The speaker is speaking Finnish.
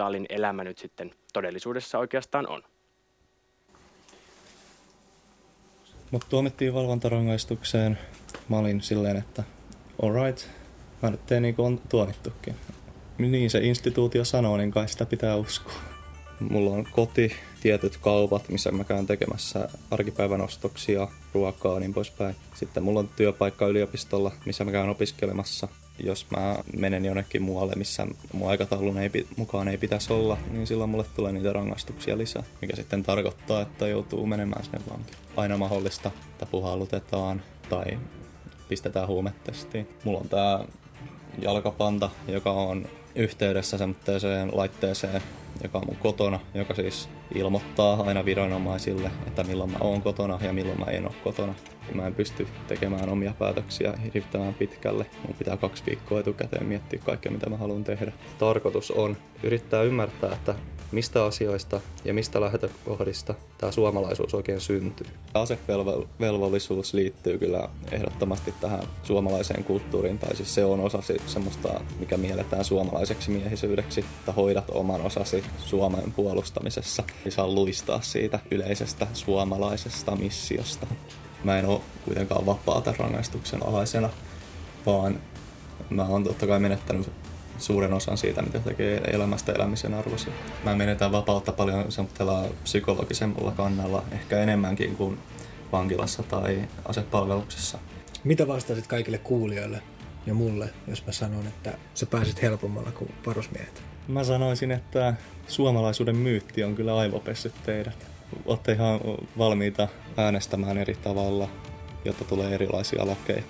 brutaalin elämä nyt sitten todellisuudessa oikeastaan on. Mut tuomittiin valvontarangaistukseen. Mä olin silleen, että alright, mä nyt teen niin kuin on tuomittukin. Niin se instituutio sanoo, niin kai sitä pitää uskoa. Mulla on koti, tietyt kaupat, missä mä käyn tekemässä arkipäivän ostoksia, ruokaa niin poispäin. Sitten mulla on työpaikka yliopistolla, missä mä käyn opiskelemassa. Jos mä menen jonnekin muualle, missä mun aikataulun mukaan ei pitäisi olla, niin silloin mulle tulee niitä rangaistuksia lisää. Mikä sitten tarkoittaa, että joutuu menemään sinne vankiin. Aina mahdollista, että puhallutetaan tai pistetään huumetestiin. Mulla on tää jalkapanta, joka on yhteydessä semmoiseen laitteeseen, joka on mun kotona, joka siis ilmoittaa aina viranomaisille, että milloin mä oon kotona ja milloin mä en oo kotona. Mä en pysty tekemään omia päätöksiä hirvittävän pitkälle. Mun pitää 2 viikkoa etukäteen miettiä kaikkea, mitä mä haluan tehdä. Tarkoitus on yrittää ymmärtää, että mistä asioista ja mistä lähtökohdista tämä suomalaisuus oikein syntyy. Asevelvollisuus liittyy kyllä ehdottomasti tähän suomalaiseen kulttuuriin, tai siis se on osa semmoista, mikä mielletään suomalaiseksi miehisyydeksi, että hoidat oman osasi Suomen puolustamisessa. Ei saa luistaa siitä yleisestä suomalaisesta missiosta. Mä en oo kuitenkaan vapaata rangaistuksen alaisena, vaan mä oon totta kai menettänyt suuren osan siitä, mitä tekee elämästä elämisen arvoisia. Mä menetän vapautta paljon semmoisella psykologisemmalla kannalla, ehkä enemmänkin kuin vankilassa tai asepalveluksessa. Mitä vastaisit kaikille kuulijoille ja mulle, jos mä sanon, että sä pääsit helpommalla kuin varusmiehet? Mä sanoisin, että suomalaisuuden myytti on kyllä aivopessyt teidät. Olette ihan valmiita äänestämään eri tavalla, jotta tulee erilaisia lakeja.